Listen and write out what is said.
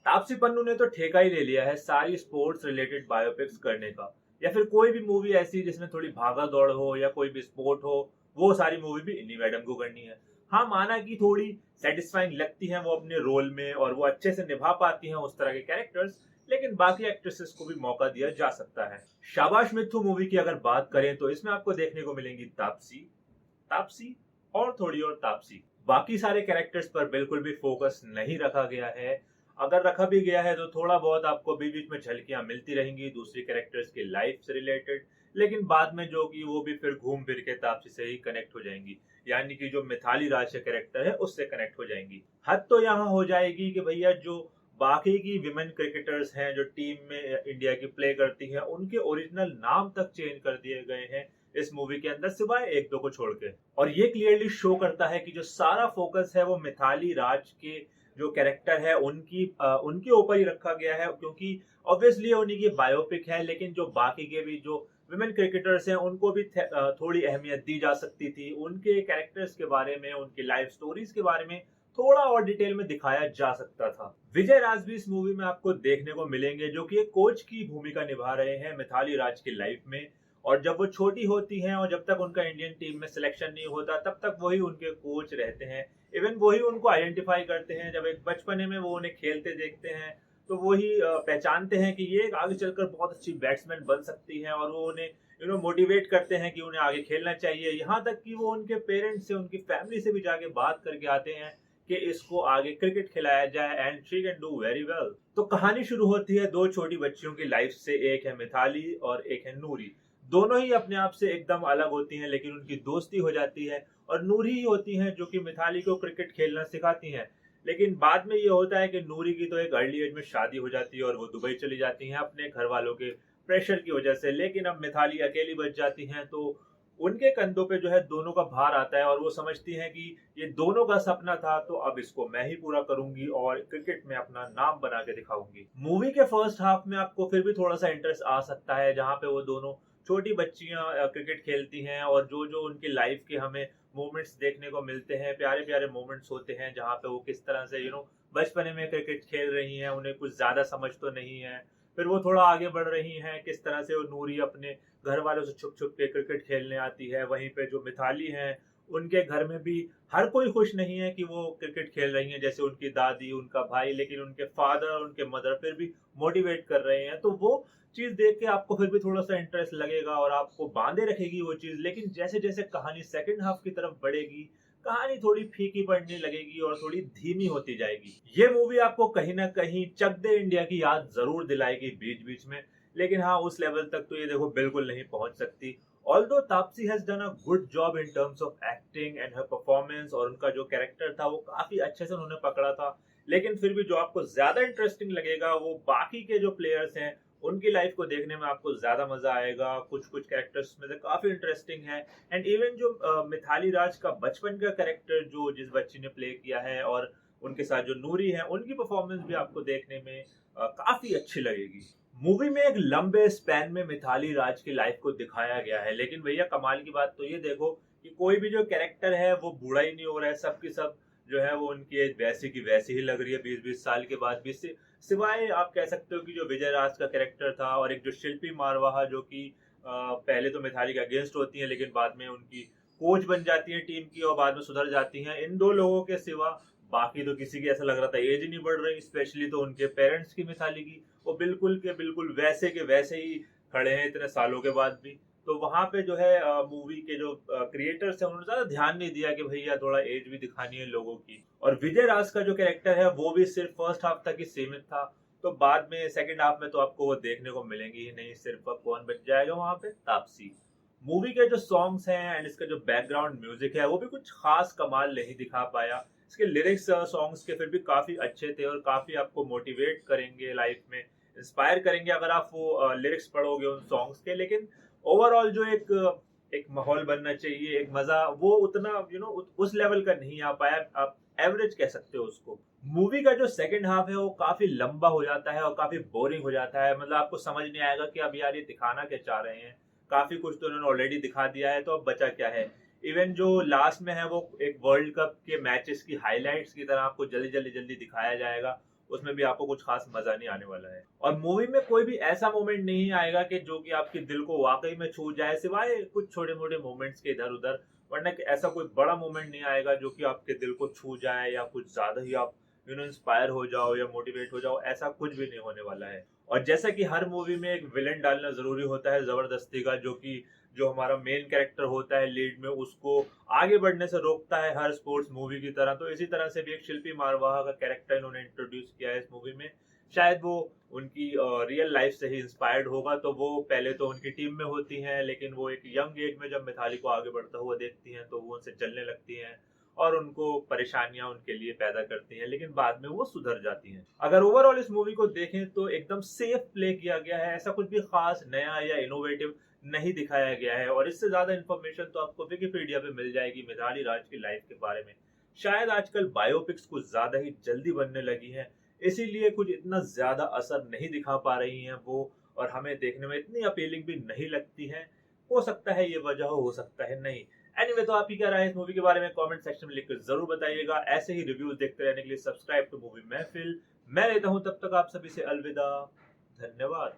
तापसी पन्नू ने तो ठेका ही ले लिया है सारी स्पोर्ट्स रिलेटेड बायोपिक्स करने का, या फिर कोई भी मूवी ऐसी जिसमें थोड़ी भागा दौड़ हो या कोई भी स्पोर्ट हो, वो सारी मूवी भी इन्हीं मैडम को करनी है। हाँ, माना कि थोड़ी सेटिस्फाइंग लगती हैं वो अपने रोल में और वो अच्छे से निभा पाती हैं उस तरह के कैरेक्टर्स, लेकिन बाकी एक्ट्रेसेस को भी मौका दिया जा सकता है। शाबाश मिथु मूवी की अगर बात करें तो इसमें आपको देखने को मिलेंगी तापसी, तापसी और थोड़ी और तापसी। बाकी सारे कैरेक्टर्स पर बिल्कुल भी फोकस नहीं रखा गया है। अगर रखा भी गया है तो थोड़ा बहुत आपको बीच बीच में झलकियां मिलती रहेंगी दूसरी कैरेक्टर्स की लाइफ से रिलेटेड, लेकिन बाद में जो कि वो भी फिर घूम फिर के तापसी से ही कनेक्ट हो जाएंगी, यानी कि जो मिथाली राज का कैरेक्टर है उससे कनेक्ट हो जाएंगी। हद तो यहाँ हो जाएगी कि भैया जो बाकी की विमेन क्रिकेटर्स हैं जो टीम में इंडिया की प्ले करती हैं, उनके ओरिजिनल नाम तक चेंज कर दिए गए हैं इस मूवी के अंदर, सिवाय एक दो को छोड़ के। और ये क्लियरली शो करता है कि जो सारा फोकस है वो मिथाली राज के जो कैरेक्टर है उनके ऊपर ही रखा गया है, क्योंकि ऑब्वियसली उन्हीं की बायोपिक है, लेकिन जो बाकी के भी जो विमेन क्रिकेटर्स हैं उनको भी थोड़ी अहमियत दी जा सकती थी। उनके कैरेक्टर्स के बारे में, उनकी लाइफ स्टोरीज के बारे में थोड़ा और डिटेल में दिखाया जा सकता था। विजय राज भी इस मूवी में आपको देखने को मिलेंगे, जो कि एक कोच की भूमिका निभा रहे हैं मिथाली राज की लाइफ में। और जब वो छोटी होती हैं और जब तक उनका इंडियन टीम में सिलेक्शन नहीं होता तब तक वही उनके कोच रहते हैं। इवन वही उनको आइडेंटिफाई करते हैं, जब एक बचपने में वो उन्हें खेलते देखते हैं तो वही पहचानते हैं कि ये आगे चलकर बहुत अच्छी बैट्समैन बन सकती है, और वो उन्हें मोटिवेट करते हैं कि उन्हें आगे खेलना चाहिए। यहाँ तक कि वो उनके पेरेंट्स से, उनकी फैमिली से भी जाके बात करके आते हैं कि इसको आगे क्रिकेट खिलाया जाए and she can do very well. तो कहानी शुरू होती है दो छोटी बच्चियों की लाइफ से, एक है मिथाली और एक है नूरी। दोनों ही अपने आप से एकदम अलग होती हैं, लेकिन उनकी दोस्ती हो जाती है। और नूरी ही होती हैं जो कि मिथाली को क्रिकेट खेलना सिखाती हैं। लेकिन बाद में ये होता है कि नूरी की तो एक अर्ली एज में शादी हो जाती है और वो दुबई चली जाती हैं अपने घर वालों के प्रेशर की वजह से। लेकिन अब मिथाली अकेली बच जाती हैं, तो उनके कंधों पे जो है दोनों का भार आता है और वो समझती हैं कि ये दोनों का सपना था, तो अब इसको मैं ही पूरा करूंगी और क्रिकेट में अपना नाम बना के दिखाऊंगी। मूवी के फर्स्ट हाफ में आपको फिर भी थोड़ा सा इंटरेस्ट आ सकता है, जहाँ पे वो दोनों छोटी बच्चियां क्रिकेट खेलती हैं और जो जो उनकी लाइफ के हमें मोमेंट्स देखने को मिलते हैं, प्यारे प्यारे मोमेंट्स होते हैं, जहाँ पे वो किस तरह से बचपने में क्रिकेट खेल रही हैं, उन्हें कुछ ज्यादा समझ तो नहीं है। फिर वो थोड़ा आगे बढ़ रही हैं, किस तरह से वो नूरी अपने घर वालों से छुप छुप के क्रिकेट खेलने आती है। वहीं पे जो मिथाली हैं, उनके घर में भी हर कोई खुश नहीं है कि वो क्रिकेट खेल रही हैं, जैसे उनकी दादी, उनका भाई, लेकिन उनके फादर और उनके मदर फिर भी मोटिवेट कर रहे हैं। तो वो चीज देख के आपको फिर भी थोड़ा सा इंटरेस्ट लगेगा और आपको बांधे रखेगी वो चीज। लेकिन जैसे जैसे कहानी सेकंड हाफ की तरफ बढ़ेगी, कहानी थोड़ी फीकी पड़ने लगेगी और थोड़ी धीमी होती जाएगी। ये मूवी आपको कहीं ना कहीं चक दे इंडिया की याद जरूर दिलाएगी बीच बीच में, लेकिन हाँ, उस लेवल तक तो ये देखो बिल्कुल नहीं पहुंच सकती। Although Taapsee has done a good job in terms of acting and her performance, और उनका जो कैरेक्टर था वो काफी अच्छे से उन्होंने पकड़ा था। लेकिन फिर भी जो आपको ज्यादा इंटरेस्टिंग लगेगा वो बाकी के जो प्लेयर्स हैं, उनकी लाइफ को देखने में आपको ज्यादा मजा आएगा। कुछ कुछ कैरेक्टर्स में से काफी इंटरेस्टिंग है। एंड इवन जो मिथाली राज का बचपन का कैरेक्टर जो जिस बच्ची ने प्ले किया है, और उनके साथ जो नूरी है, उनकी परफॉर्मेंस भी आपको देखने में काफी अच्छी लगेगी। मूवी में एक लंबे स्पैन में मिथाली राज की लाइफ को दिखाया गया है, लेकिन भैया कमाल की बात तो ये देखो कि कोई भी जो कैरेक्टर है वो बूढ़ा ही नहीं हो रहा है। सबकी सब जो है वो उनकी एज वैसी की वैसी ही लग रही है 20-20 साल के बाद भी। सिवाय आप कह सकते हो कि जो विजय राज का कैरेक्टर था और एक जो शिल्पी मारवाहा, जो कि पहले तो मिथाली के अगेंस्ट होती है लेकिन बाद में उनकी कोच बन जाती है टीम की और बाद में सुधर जाती हैं। इन दो लोगों के सिवा बाकी तो किसी की ऐसा लग रहा था एज ही नहीं बढ़ रही। स्पेशली तो उनके पेरेंट्स की, मिथाली की, वो बिल्कुल के बिल्कुल वैसे के वैसे ही खड़े हैं इतने सालों के बाद भी। तो वहां पे जो है मूवी के जो क्रिएटर्स हैं उन्होंने ज्यादा ध्यान नहीं दिया कि भैया थोड़ा एज भी दिखानी है लोगों की। और विजय राज का जो कैरेक्टर है वो भी सिर्फ फर्स्ट हाफ तक ही सीमित था, तो बाद में सेकंड हाफ में तो आपको वो देखने को मिलेंगी ही नहीं। सिर्फ अब कौन बच जाएगा वहां पे? तापसी। मूवी के जो सॉन्ग्स हैं एंड इसका जो बैकग्राउंड म्यूजिक है वो भी कुछ खास कमाल नहीं दिखा पाया। इसके लिरिक्स सॉन्ग्स के फिर भी काफी अच्छे थे और काफी आपको मोटिवेट करेंगे लाइफ में, इंस्पायर करेंगे अगर आप वो लिरिक्स पढ़ोगे उन सॉन्ग्स के। लेकिन ओवरऑल जो एक एक माहौल बनना चाहिए, एक मजा, वो उतना उस लेवल का नहीं आ पाया। आप एवरेज कह सकते हो उसको। मूवी का जो सेकंड हाफ है वो काफी लंबा हो जाता है और काफी बोरिंग हो जाता है। मतलब आपको समझ नहीं आएगा कि अब यार ये दिखाना क्या चाह रहे हैं। काफी कुछ तो उन्होंने ऑलरेडी दिखा दिया है, तो अब बचा क्या है। इवन जो लास्ट में है वो एक वर्ल्ड कप के मैचेस की हाइलाइट्स की तरह आपको जल्दी जल्दी जल्दी दिखाया जाएगा। उसमें भी आपको कुछ खास मजा नहीं आने वाला है। और मूवी में कोई भी ऐसा मोमेंट नहीं आएगा कि जो कि आपके दिल को वाकई में छू जाए, सिवाय कुछ छोटे मोटे मोमेंट्स के इधर उधर। वरना कि ऐसा कोई बड़ा मोमेंट नहीं आएगा जो कि आपके दिल को छू जाए या कुछ ज्यादा ही आप इंस्पायर हो जाओ या मोटिवेट हो जाओ, ऐसा कुछ भी नहीं होने वाला है। और जैसा कि हर मूवी में एक विलेन डालना जरूरी होता है जबरदस्ती का, जो हमारा मेन कैरेक्टर होता है लीड में, उसको आगे बढ़ने से रोकता है हर स्पोर्ट्स मूवी की तरह। तो इसी तरह से भी एक शिल्पी मारवाहा का कैरेक्टर इन्होंने इंट्रोड्यूस किया है इस मूवी में। शायद वो उनकी रियल लाइफ से ही इंस्पायर्ड होगा। तो वो पहले तो उनकी टीम में होती हैं, लेकिन वो एक यंग एज में जब मिताली को आगे बढ़ता हुआ देखती हैं तो वो उनसे चलने लगती हैं और उनको परेशानियां उनके लिए पैदा करती हैं, लेकिन बाद में वो सुधर जाती हैं। अगर ओवरऑल इस मूवी को देखें तो एकदम सेफ प्ले किया गया है, ऐसा कुछ भी खास नया या इनोवेटिव नहीं दिखाया गया है। और इससे ज्यादा इन्फॉर्मेशन तो आपको विकिपीडिया पे मिल जाएगी मिताली राज की लाइफ के बारे में। शायद आजकल बायोपिक्स कुछ ज्यादा ही जल्दी बनने लगी हैं, इसीलिए कुछ इतना ज्यादा असर नहीं दिखा पा रही हैं वो, और हमें देखने में इतनी अपीलिंग भी नहीं लगती हैं। हो सकता है ये वजह हो सकता है नहीं। एनीवे, तो आपकी क्या राय है इस मूवी के बारे में कमेंट सेक्शन में लिखकर जरूर बताइएगा। ऐसे ही रिव्यूज देखते रहने के लिए सब्सक्राइब टू मूवी महफिल। मैं लेता हूं तब तक आप सभी से अलविदा। धन्यवाद।